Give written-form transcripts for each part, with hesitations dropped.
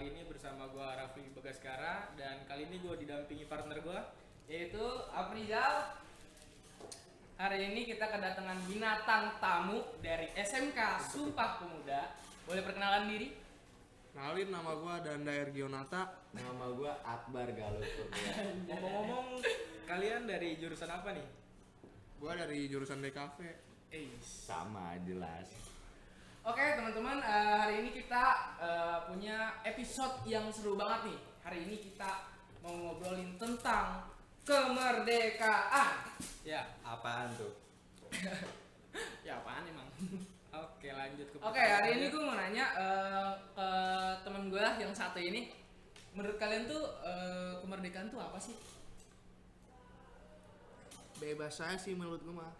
kali ini bersama gue Raffi Bagaskara. Dan kali ini gue didampingi partner gue, yaitu Afrizal. Hari ini kita kedatangan binatang tamu dari SMK Sumpah Pemuda. Boleh perkenalan diri? Kenalin, nama gue Danda Ergionata. Nama gue Akbar Galuh Kurnia. Ngomong-ngomong, kalian dari jurusan apa nih? Gue dari jurusan DKV. Sama jelas. Oke teman-teman, hari ini kita punya episode yang seru banget nih. Hari ini kita mau ngobrolin tentang kemerdekaan. Ya, Apaan tuh? Ya apaan emang? oke lanjut ke Oke, hari ini gue mau nanya ke temen gue yang satu ini. Menurut kalian tuh kemerdekaan tuh apa sih? Bebas saya sih menurut gue mah.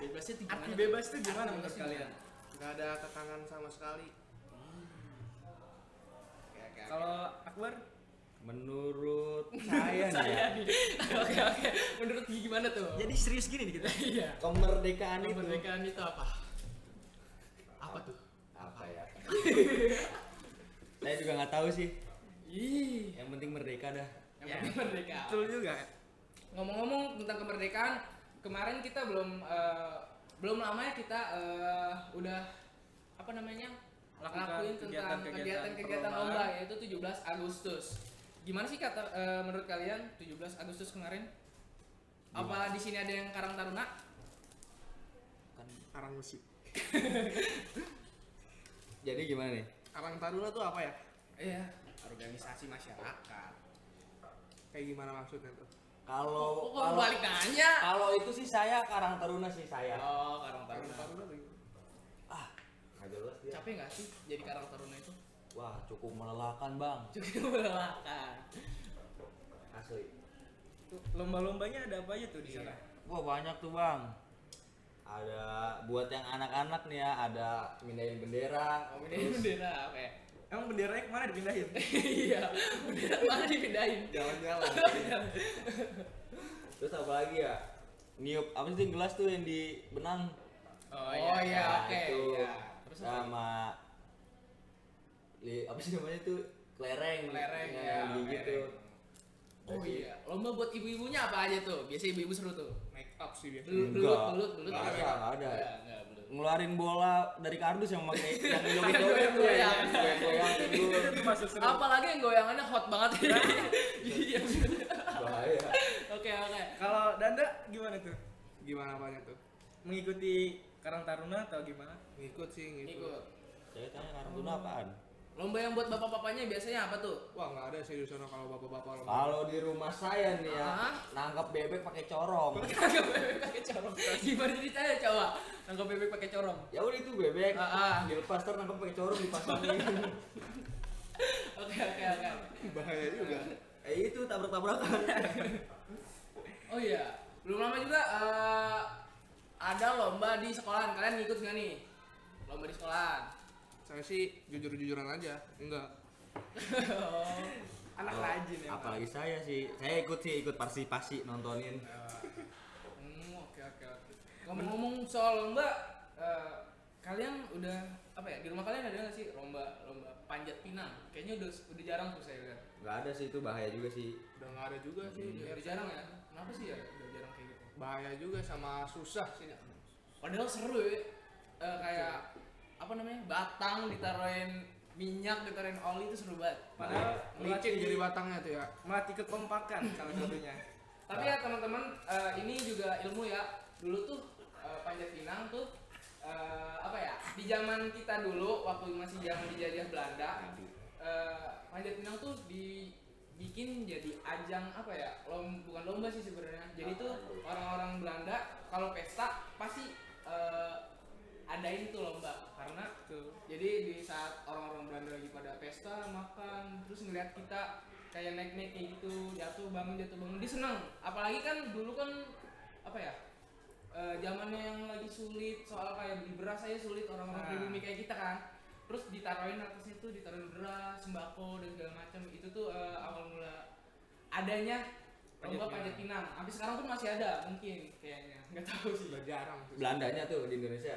Bebasnya tuh Arti gimana? bebas itu gimana Arti menurut bebasnya kalian? gimana? Gak ada kekangan sama sekali. Kalau Akbar? Menurut saya nih ya, Oke. Menurut gimana tuh? Jadi serius gini nih kita? Iya. kemerdekaan itu Kemerdekaan itu apa? Apa tuh? apa ya? Saya juga nggak tahu sih. Ih, Yang penting merdeka dah. yang Ya, penting merdeka. Betul juga. Ngomong-ngomong tentang kemerdekaan, kemarin kita belum lama ya kita udah apa namanya? Lakukan Lakuin tentang kegiatan-kegiatan perlombaan. lomba, yaitu 17 Agustus. Gimana sih menurut kalian 17 Agustus kemarin? Apa di sini ada yang Karang Taruna? Kan. Karang musik. Jadi gimana nih? Karang Taruna tuh apa ya? Iya, organisasi masyarakat. Kayak gimana maksudnya tuh? Kok balik nanya? Kalau itu sih saya Karang Taruna sih saya. Oh, Karang Karang Taruna. Taruna tuh gimana? Nggak jelas dia. Capek nggak sih jadi Karang Taruna itu? Wah, cukup melelahkan bang. Cukup melelahkan. Asli. Tuh, lomba-lombanya ada apa aja tuh di sana? Wah, banyak tuh bang. Ada buat yang anak-anak nih ya, ada mindahin bendera. Oh, pindahin bendera apa ya? Emang benderanya kemana dipindahin? Iya, bendera mana dipindahin? Jalan-jalan. Terus apa lagi ya? Niup apa sih gelas tuh yang di benang? Oh Nah, iya, oke. itu. Iya. Terus apa? Sama apa sih namanya tuh? Kelereng. Kelereng, ya, ya, gitu. kelereng. Oh iya, lomba buat ibu-ibunya apa aja tuh? Biasa ibu-ibu seru tuh. Make up sih biasa. Belut. Nggak ada. Enggak, belut. Ngeluarin bola dari kardus yang pakai yang Goyang-goyang. goyang dulu. Itu masuk seru. Apalagi yang goyangannya hot banget. Iya. Bahaya. Oke. Kalau Danda gimana tuh? Gimana apanya tuh? Mengikuti Karang Taruna atau gimana? Ngikut sih, ngikut. Ikut. Saya tanya Karang Taruna apaan? Lomba yang buat bapak-bapaknya biasanya apa tuh? Wah, nggak ada sih di sana kalau bapak-bapak lomba. Kalau di rumah saya nih ya, Hah? nangkap bebek pakai corong. Nangkap bebek pakai corong. Gimana ceritanya coba? Nangkap bebek pakai corong. Ya udah itu bebek, Dilepas ntar nangkap pakai corong dipasangin. Oke. Bahaya juga. Itu tabrak-tabrakan. Oh iya, belum lama juga ada lomba di sekolahan. Kalian ngikut nggak nih? Lomba di sekolahan. Saya sih jujur-jujuran aja. Enggak. Anak Oh, rajin ya. apalagi saya ikut partisipasi nontonin. Oke. Ngomong-ngomong soal lomba, kalian udah apa ya? Di rumah kalian ada nggak sih lomba panjat pinang? Kayaknya udah jarang tuh saya lihat. Nggak ada sih, itu bahaya juga sih. Udah nggak ada juga sih. Udah jarang ya? Kenapa sih ya? Udah jarang kayak gitu. Bahaya juga sama susah sih. Padahal seru ya. Kayak apa namanya? Batang ditaruhin minyak, ditaruhin oli itu seru banget. Padahal Licin jadi batangnya tuh ya. melatih kekompakan salah satunya. Tapi ya teman-teman, ini juga ilmu ya. Dulu tuh panjat pinang tuh apa ya? Di zaman kita dulu waktu masih zaman dijajah Belanda, panjat pinang tuh dibikin jadi ajang apa ya? Bukan lomba sih sebenarnya. Jadi tuh orang-orang Belanda kalau pesta pasti adain tuh lomba karena Tuh. jadi di saat orang-orang Belanda lagi pada pesta makan terus ngeliat kita kayak naik kayak gitu jatuh bangun dia seneng, apalagi kan dulu kan apa ya zamannya yang lagi sulit soal kayak beli beras aja sulit orang-orang pribumi kayak kita kan, terus ditaruhin atasnya tuh ditaruhin beras sembako dan segala macam itu tuh awal mula adanya lomba panjat pinang. Sampai sekarang pun masih ada mungkin kayaknya, nggak tahu sih. Udah jarang sih. Belandanya tuh di Indonesia.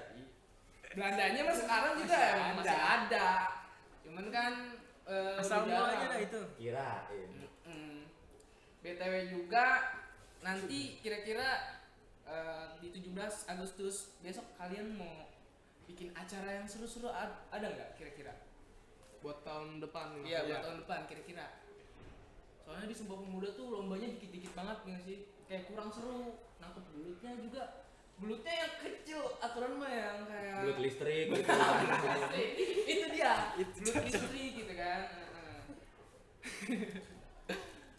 Belandanya mah sekarang juga Masih emang masih ada. Cuman kan Asal udah mula jarang. aja dah itu. Kirain. BTW juga nanti kira-kira di 17 Agustus besok kalian mau bikin acara yang seru-seru ada nggak kira-kira? Buat tahun depan. Iya, buat Iya. tahun depan kira-kira. Soalnya di Sumpah Pemuda tuh lombanya dikit-dikit banget nggak sih? Kayak kurang seru. Nangkep belutnya juga. Belutnya yang kecil, aturan mah yang kayak Belut listrik gitu. itu dia, belut listrik gitu kan.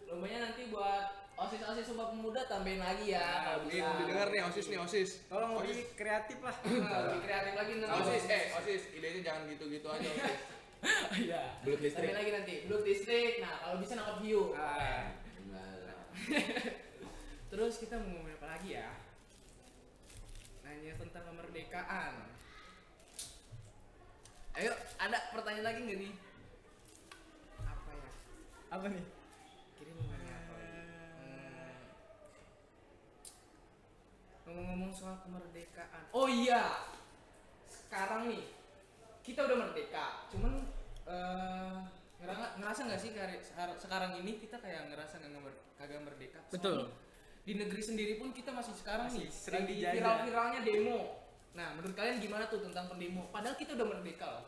Lombanya nanti buat OSIS Sumpah Pemuda tambahin lagi ya kalau Ini bisa. didengar nih OSIS nih OSIS. Tolong lebih kreatif lah. Lebih kreatif lagi nanti. OSIS, OSIS, idenya jangan gitu-gitu aja OSIS. Iya. Belut listrik. Tambahin lagi nanti, belut listrik. Nah, kalau bisa nangkep hiu. Ah. Terus kita mau ngomongin apa lagi ya? Nanya tentang kemerdekaan. Ayo, ada pertanyaan lagi nggak nih? Apa ya? Apa nih? Kira mau nanya apa? Ngomong-ngomong soal kemerdekaan. Oh iya, sekarang nih kita udah merdeka. Cuman ngerasa nggak sih sekarang ini kita kayak ngerasa kagak merdeka? Betul. Soalnya di negeri sendiri pun kita masih sekarang Masih nih sering lagi dijajah. viral-viralnya demo. Nah, menurut kalian gimana tuh tentang pendemo? Padahal kita udah merdeka loh.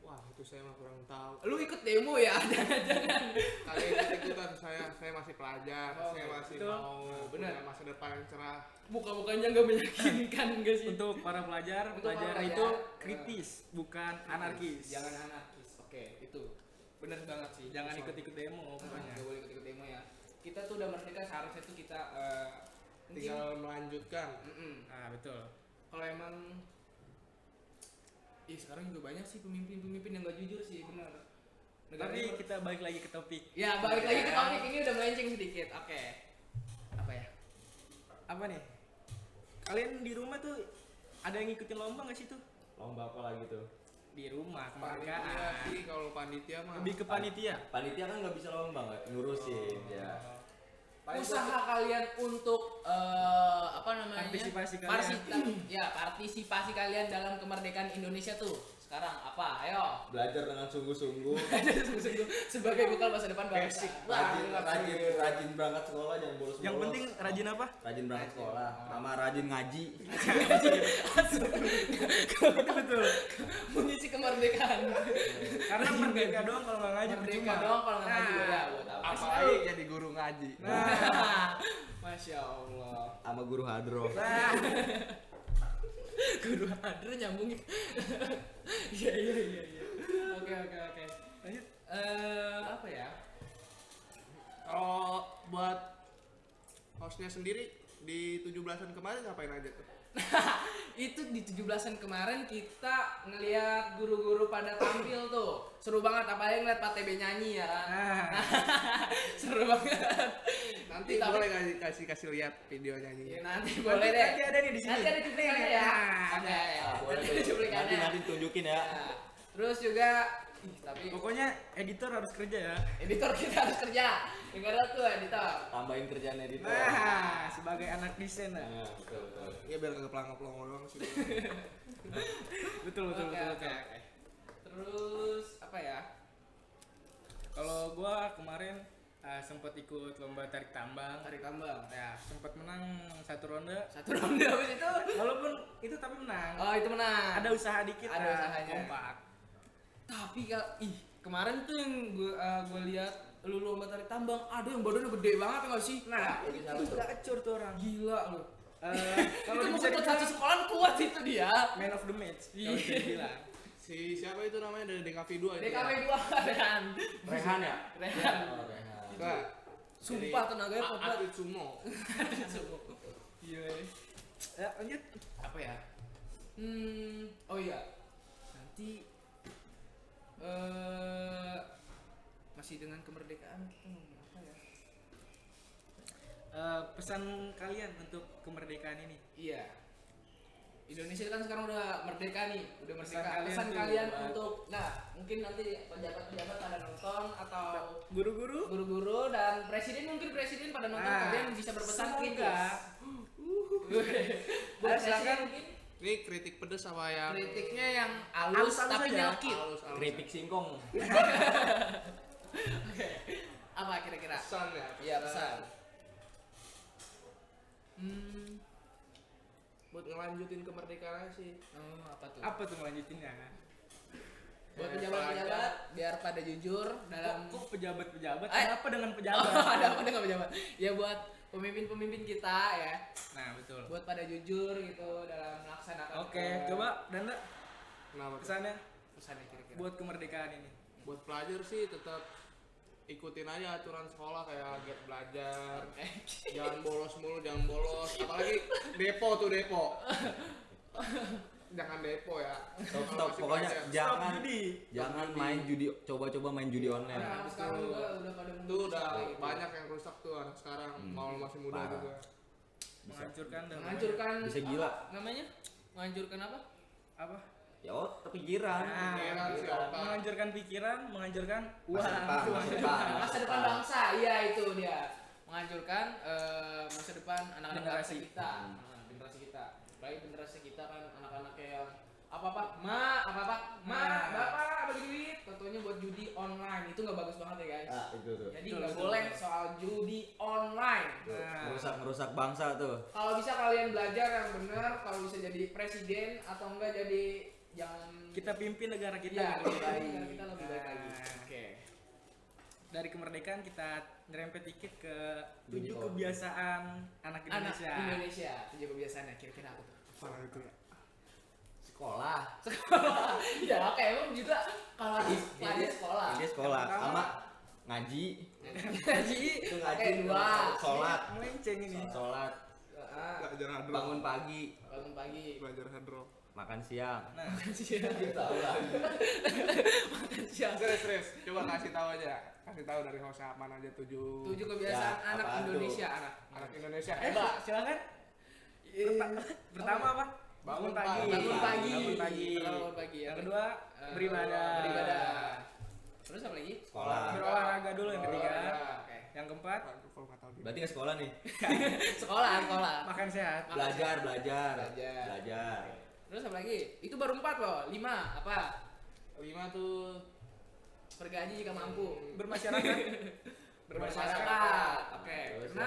Wah, itu saya mah kurang tahu. Lu ikut demo ya? Jangan. Kalian ikutan saya masih pelajar, Oh, saya masih betul. mau Benar. punya masa depan yang cerah. Buka-bukanya nggak meyakinkan nggak sih? Untuk para pelajar, Untuk para pelajar pelajar, itu kritis, bukan anarkis. Jangan anarkis. Oke, itu benar banget sih. Jangan Soal- ikut-ikut demo pokoknya. Nggak boleh ikut-ikut demo ya. Kita tuh udah merdeka, seharusnya tuh kita mungkin Tinggal melanjutkan. Ah, betul. kalau emang sekarang juga banyak sih pemimpin-pemimpin yang gak jujur sih, benar. Tapi kita balik lagi ke topik. ya balik lagi ke topik ini, udah melenceng sedikit. Oke. Apa ya? Apa nih? Kalian di rumah tuh ada yang ngikutin lomba nggak sih tuh? Lomba apa lagi tuh? Di rumah Panitia kemerdekaan. sih, kalau panitia mah. Lebih ke panitia. Panitia kan nggak bisa lomba, nggak ngurusin ya. Usaha kalian untuk apa namanya? Partisipasi kalian. Partisipasi kalian dalam kemerdekaan Indonesia tuh sekarang apa? Ayo. Belajar dengan sungguh-sungguh. Sebagai bekal masa depan bangsa. Rajin berangkat sekolah, jangan bolos. Yang penting rajin apa? rajin berangkat sekolah, sama rajin ngaji. Betul. Mengisi kemerdekaan. Karena merdeka doang kalau nggak ngaji Merdeka percuma. dong kalau nggak ngaji ya buat apa? Apalagi jadi guru ngaji. Masya Allah. Sama guru hadro. Nah, Guru hadro nyambungin. Iya. Oke. lanjut. Apa ya? Kalau buat hostnya sendiri di 17-an kemarin ngapain aja tuh? Itu di 17-an kemarin kita ngelihat guru-guru pada tampil tuh. Seru banget, apalagi ngeliat Pak TB nyanyi ya. Nah, Seru banget. Nanti Tapi- boleh kasih lihat video Ya, nyanyinya. nanti boleh deh. nanti ada nih di sini. Nanti ada cuplikannya ya. Nah, Oke, Ah, boleh nanti tuh. ada cuplikannya. Nanti tunjukin ya. Nah, terus juga tapi Pokoknya editor harus kerja ya. editor kita harus kerja. Yang ada tuh editor. Tambahin kerjaan editor. Nah, sebagai anak desain ya. Nah, betul. Ya biar kagak pelangga-pelongo doang sih. Betul. Oke. Terus apa ya? Kalau gua kemarin sempat ikut lomba tarik tambang. Tarik tambang. Ya, sempat menang satu ronde. Satu ronde habis itu. Walaupun itu tapi menang. Oh, itu menang. Ada usaha dikit. Ada nah, usahanya. Kompak. Tapi kemarin tuh yang gue lihat lu lomba tarik tambang, ada yang badannya gede banget enggak sih? Nah, itu itu gacor tuh orang. Gila lu. Kalau Itu bisa mungkin dibilang satu sekolah kuat itu dia. man of the match. Iya. Kalau bisa bilang. Si siapa itu namanya dari DKV 2 itu? DKW 2 kan. Rehan ya? Rehan. Oh, Rehan. Nah, Sumpah tenaganya kuat banget. atlet sumo. Gila. Ya, lanjut. Apa ya? Oh iya. Nanti masih dengan kemerdekaan kita ngomong apa ya? Pesan kalian untuk kemerdekaan ini. Iya. Indonesia kan sekarang udah merdeka nih, udah Pesan merdeka. kalian Pesan tuh kalian buat- untuk, mungkin nanti pejabat-pejabat pada nonton atau Guru-guru guru-guru dan presiden mungkin pada nonton, Nah, kalian bisa berpesan semoga kritis. Buat presiden silakan. mungkin Ini kritik pedes sama yang Kritiknya yang halus Halus-halus tapi aja. nyelkit. halus-halus. Keripik singkong. Apa kira-kira? Pesan ya. Iya, pesan. Buat ngelanjutin kemerdekaan sih. Apa tuh? Apa tuh lanjutinnya? Buat pejabat-pejabat biar pada jujur dalam Kok pejabat-pejabat? Eh. Kenapa dengan Oh, pejabat? ada apa dengan pejabat? Ya buat pemimpin-pemimpin kita ya. Nah, betul. Buat pada jujur gitu dalam melaksanakan. Oke, coba Danda Kenapa? tuh? kesannya Pesannya kira-kira. buat kemerdekaan ini. Buat pelajar sih tetap ikutin aja aturan sekolah kayak giat belajar. Jangan bolos mulu, jangan bolos. Apalagi depo tuh depo. Jangan depo ya. Stop, Masih pokoknya belajar. jangan judi. jangan main judi, coba-coba main judi online. Nah, sekarang juga udah pada Itu mundur udah sekali gitu. banyak yang rusak tuh anak sekarang. Kalau masih muda Parah. juga. Menghancurkan dan Menghancurkan Bisa gila. apa namanya? Menghancurkan apa? apa? Ya kepikiran. Nah, Pikiran sih, otak. menghancurkan pikiran, menghancurkan Masa uang. depan, masa depan. Masa depan bangsa, iya itu dia. Menghancurkan masa depan anak-anak Generasi. bangsa kita. Generasi kita. Baik generasi kita kan anak-anak yang apa-apa, ma, Nah. bapak bagi duit. Contohnya buat judi online itu nggak bagus banget ya guys. Ah, itu tuh. Jadi Betul, nggak betul, boleh betul. soal judi online. Nah. Merusak bangsa tuh. Kalau bisa kalian belajar yang benar, kalau bisa jadi presiden atau enggak jadi jangan Kita pimpin negara kita ya, yang lebih baik. negara kita lebih baik lagi. Nah. Oke. Dari kemerdekaan kita nyerempet dikit ke Judi 7 online. kebiasaan anak Indonesia. Anak Indonesia, 7 kebiasaannya kira-kira apa tuh? Apa itu ya? Sekolah. Ya oke, emang juga kalau di pelajar sekolah. Dia sekolah Yang pertama, sama ngaji. Ngaji, Itu oke ngaji. dua. Sholat. Melenceng ini. Sholat. Belajar hadro. Bangun pagi. Bangun pagi. Belajar hadro. Makan siang. Nah, Tahu lah. Makan siang. Serius. Coba kasih tahu aja. Kasih tahu dari host Aman aja 7 7 kebiasaan Ya, anak apaan tuh? Indonesia, anak Indonesia hebat. hebat. Silakan. Pertama apa? Bangun pagi. pagi. Bangun pagi. Bangun pagi. Bangun pagi. Yang kedua, beribadah. Beribadah. Terus apa lagi? Sekolah. Berolahraga dulu yang ketiga. Olahraga, oke. Yang keempat, Kalau nggak tahu dia. Berarti nggak sekolah nih. Sekolah, sekolah. makan sehat. Belajar. Belajar. Terus apa lagi? Itu baru 4 loh. 5 apa? 5 tuh Bergaji jika mampu. Bermasyarakat. Bermasyarakat. Oke. Terus, 6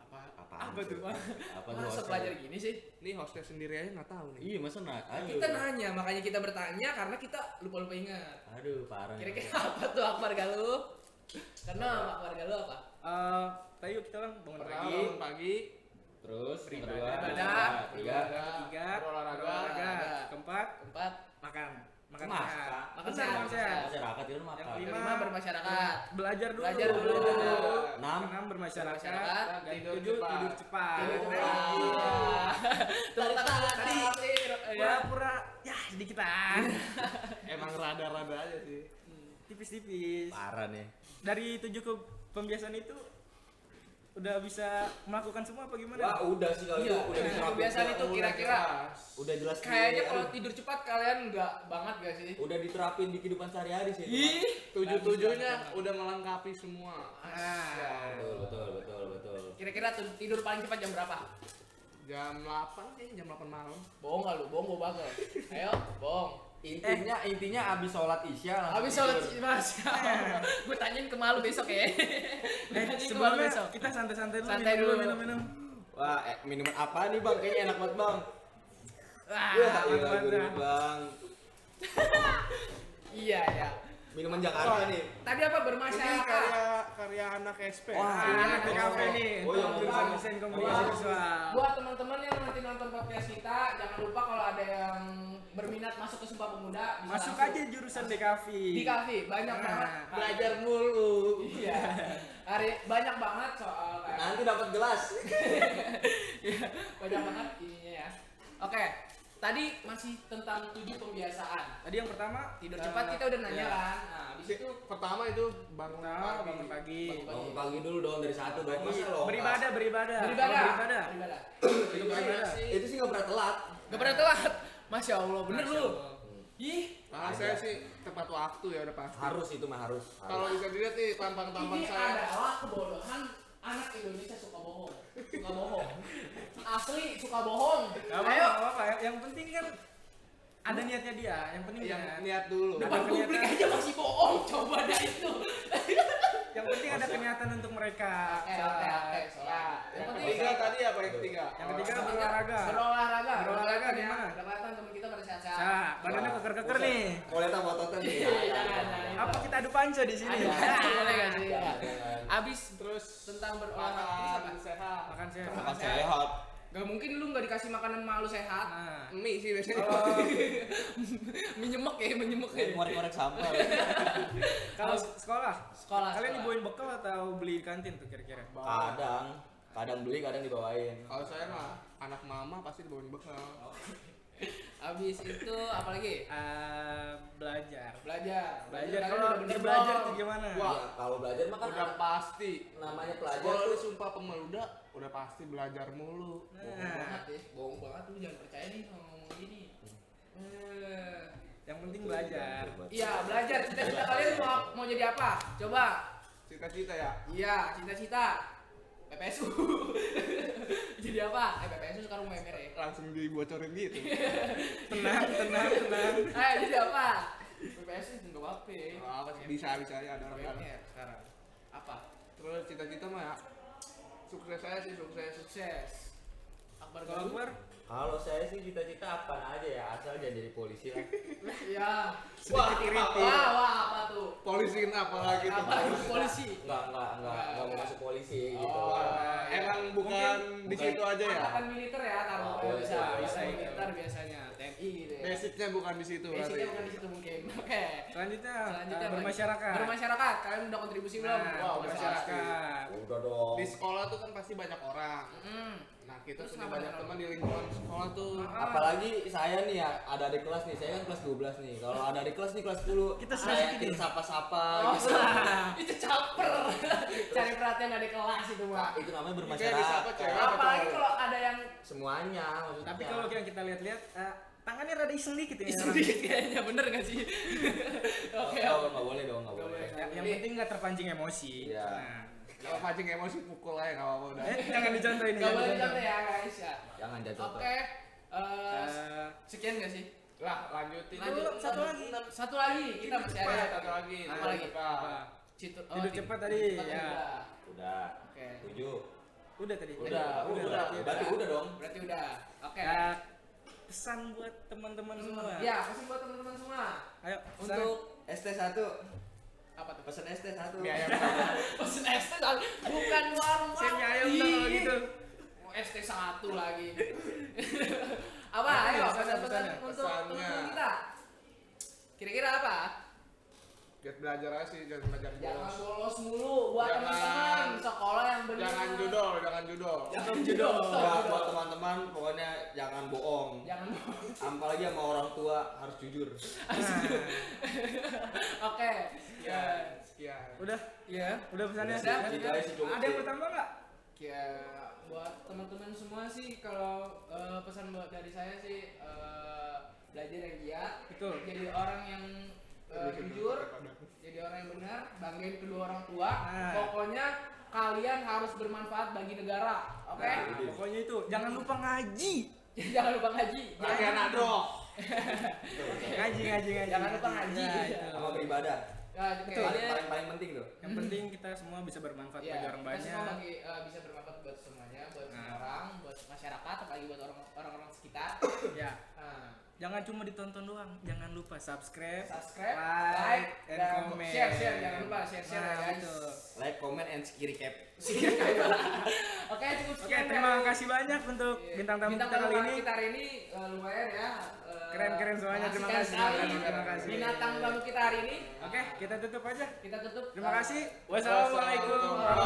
Apa Apa tuh? Apa tuh? Masa hostnya? pelajar gini sih? ini hostnya sendiri aja nggak tahu nih. Iya, masa nak? Aduh. Kita nanya, makanya kita bertanya karena kita lupa-lupa ingat. Aduh, parah. nih. Kira-kira apa tuh Akbar Galuh? Karena Akbar Galuh apa? Tayo kita orang bangun Pertama pagi. bangun pagi, Terus yang kedua, Beribadah. tiga, Ketiga, berolahraga. Keempat, Keempat, makan. Makan Makan. sehat. Makan Benar, sehat. makan sehat. masyarakat itu makan. Yang kelima kelima, bermasyarakat. Belajar dulu. Belajar dulu. Enam, Keenam bermasyarakat. Bermasyarakat. Dan Tidur tujuh cepat. tidur cepat. Tidur Nah, cepat. Tepuk tangan tadi. Pura-pura ya sedikitan. Emang rada-rada aja sih. Tipis-tipis. parah nih. Dari 7 pembiasaan itu udah bisa melakukan semua apa gimana? Wah, udah sih kalau Iya, itu udah diterapin. kebiasaan itu kira-kira Udah jelas kayaknya di- kalau tidur cepat kalian nggak banget gak sih? udah diterapin di kehidupan sehari-hari sih. itu, Ih, 7-7-nya udah melengkapi semua. Nah, Pak. Betul. kira-kira tidur paling cepat jam berapa? Jam 8 kayaknya jam 8 malam. Bohong gak lu? Bohong gua bagel. Ayo, bohong. Intinya abis sholat isya langsung Habis sholat tidur. mas, gue tanyain ke malu besok ya. Tanyain ke malu sebelumnya besok. kita santai-santai dulu. Santai minum dulu. minum. Wah, minuman apa nih bang? Kayaknya enak banget bang. Wah, Wah, mantap, gurih mantap. bang. iya ya. Minuman Jakarta nih. Tadi apa Ini bermasyarakat? karya anak SP. Wah, Ah, anak ini TKV nih. Oh, yang jurusan bener. desain komunikasi visual. Buat teman-teman yang nanti nonton podcast kita, jangan lupa kalau ada yang berminat masuk ke Sumpah Pemuda, bisa Masuk langsung aja jurusan DKV. di kafe. Banyak Nah, banget Belajar mulu. Iya. Hari banyak banget soal kayak Nanti dapat gelas. Iya, banyak banget ininya ya. Oke, tadi masih tentang 7 pembiasaan. Tadi yang pertama Tidur cepat kita udah nanya ya. kan. Nah, habis itu Pertama itu bangun Pertama pagi. bangun pagi. Bangun pagi dulu dong dari satu dong. Masa lo? Beribadah. beribadah. Kalau beribadah. Beribadah. Itu beribadah. Itu sih nggak pernah telat. Gak pernah telat. Masya Allah, bener Masya lu. Allah. Ih, Nah, saya sih tepat waktu ya udah pasti. Harus itu mah harus. Kalau bisa dilihat nih tampang-tampang ini saya. adalah kebodohan anak Indonesia suka bohong. Suka bohong. Asli suka bohong. Gak Ayo. apa-apa, yang penting kan ada niatnya dia, yang penting Yang niat. niat dulu. Ada Depan publik kelihatan. aja masih bohong. Coba dah itu. Yang penting ada kenyataan untuk mereka. Oke. Ya. Yang ketiga tadi apa yang ketiga? Yang ketiga berolahraga. Berolahraga. Berolahraga ya. gimana? Udah kelihatan teman kita pada sehat-sehat. Nah, badannya keker-keker nih. Mau lihat ototnya nih. Jangan. Apa kita adu panca di sini? Boleh nggak sih? Jangan. Abis Terus tentang berolahraga ini makan apa? sehat. Makan sehat. Makan sehat. Gak mungkin lu gak dikasih makanan malu sehat. Nah, Mie sih biasanya. Menyemek ya. Ngorek-ngorek sampah. kalau sekolah, Sekolah. kalian dibawain bekal atau beli di kantin tuh kira-kira? Kadang beli, kadang dibawain. Kalau saya mah anak mama pasti dibawain bekal. Abis itu apa lagi? Belajar. Belajar. Belajar kalian kalau udah bener belajar belum? tuh gimana? Wah. Ya, kalau belajar mah kan Udah pasti. namanya pelajar Kalau lu tuh sumpah pemuda udah pasti belajar mulu. Bohong Nah, banget ya. Bohong banget lu jangan percaya nih sama ngomong gini. yang penting belajar. Iya, belajar. Cita-cita kalian mau jadi apa? Coba. Cita-cita ya. Iya, cita-cita. PPSU. Jadi apa? PPSU sekarang mau MR ya. Langsung dibocorin gitu. Tenang. Jadi apa? PPSU enggak apa-apa. Apa sih bisa ya ada orang MR sekarang. Apa? Terus cita-cita mah ya sukses saya sih sukses. Sukses. Akbar Kalau Galuh. Akbar, kalau saya sih cita-cita apa aja ya, asal jangan jadi polisi lah. Ya. sedikit iriting. Wah, apa tuh? Polisiin apa lagi tuh? Apa itu polisi? Enggak mau masuk polisi gitu. Oh, emang bukan di situ aja ya. Angkatan militer ya, taruh Oh, bisa bisa itu. militer biasanya, TNI gitu ya. Basicnya bukan di situ Basicnya berarti. bukan di situ mungkin. Oke. Selanjutnya, Selanjutnya apa? bermasyarakat. Bermasyarakat. Kalian udah kontribusi belum? Nah, Wow, bermasyarakat. Udah dong. Di sekolah tuh kan pasti banyak orang. Hmm. Nah, kita Terus punya kenapa banyak kenapa? teman di lingkungan sekolah tuh. Apalagi saya nih ya, ada adik kelas nih, saya kan kelas 12 nih. Kalau ada adik kelas nih kelas 10, Kita saya sedikit kita sapa-sapa Oh, gitu. itu caper. Cari perhatian dari kelas itu, Nah, Pak. itu namanya Kayak disapa bermasyarakat. cewek apa Apalagi cowok? kalau ada yang Semuanya maksudnya. Tapi kalau yang kita lihat-lihat, tangannya rada iseng dikit ya. isu dikit kayaknya, bener gak sih? Oke. Oh, nggak boleh dong, nggak Nggak boleh. boleh. Yang penting nggak terpancing emosi. Iya. Nah, Kalau pancing emosi pukul aja enggak apa-apa udah. jangan dicontoh ini. Gak boleh dicontoh ya, guys ya. Jangan jatuh. Oke. Eh, Sekian gak sih? Lah, lanjutin. Lanjut, satu lagi. Satu lagi, kita masih Cepat, ada. satu lagi. Apa lagi? Apa? Tidur Tidur cepat tadi, ya. Udah. Oke. 7. Udah tadi. Udah. Berarti udah dong. Berarti udah. Oke. Ya, pesan buat teman-teman semua. Ya, pesan buat teman-teman semua. Ayo, Untuk ST1. apa tuh? Pesan ST1. Mie ayam. Pesan ST bukan warung. saya mie ayam dong kalau gitu. ST1 lagi. Apa? Apa Ayo, nih pesannya, pesan-pesan pesannya? untuk Pesannya. teman-teman kita. Kira-kira apa? Giat belajar aja sih, jangan belajar Jangan bolos. bolos mulu buat Jangan- teman-teman sekolah yang benar. Jangan judol. Jangan Judol. judol. Ya, buat teman-teman pokoknya jangan bohong. Jangan bolos. Apalagi sama orang tua harus jujur. Oke. Ya. Sekian. Udah, Ya. udah pesannya. Udah, Ya? gitu aja sih, cukup Ada yang sih. bertambah nggak? Ya, buat teman-teman semua sih kalau pesan buat dari saya sih belajar yang giat, Betul. jadi orang yang jujur, jadi orang yang benar, banggain kedua orang tua. Nah. Pokoknya kalian harus bermanfaat bagi negara, oke? Nah, pokoknya itu, jangan lupa ngaji. Jangan lupa ngaji. Latihan adok. Ngaji. Jangan lupa ngaji. Ya, itu. Sama beribadah. Ya, oke. Paling penting tuh. Yang penting kita semua bisa bermanfaat Ya, bagi orang kita semua banyak. bagi, bisa bermanfaat buat semuanya, buat semua Nah. orang, buat masyarakat, apalagi buat orang-orang sekitar. Ya, Nah, jangan cuma ditonton doang. Jangan lupa subscribe, subscribe, like, and dan comment. share, jangan lupa share ya Nah, guys. betul. Like, comment, and skiri cap. Oke, cukup Oke, sekian. terima dari- kasih banyak untuk Iya. bintang tamu kita tamu kali ini. kita hari ini lumayan ya. Keren-keren semuanya, terima mengasihkan kasih, sekali. terima kasih. Bintang tamu kita hari ini. Oke, kita tutup aja. Kita tutup. Terima kasih. Wassalamualaikum warahmatullahi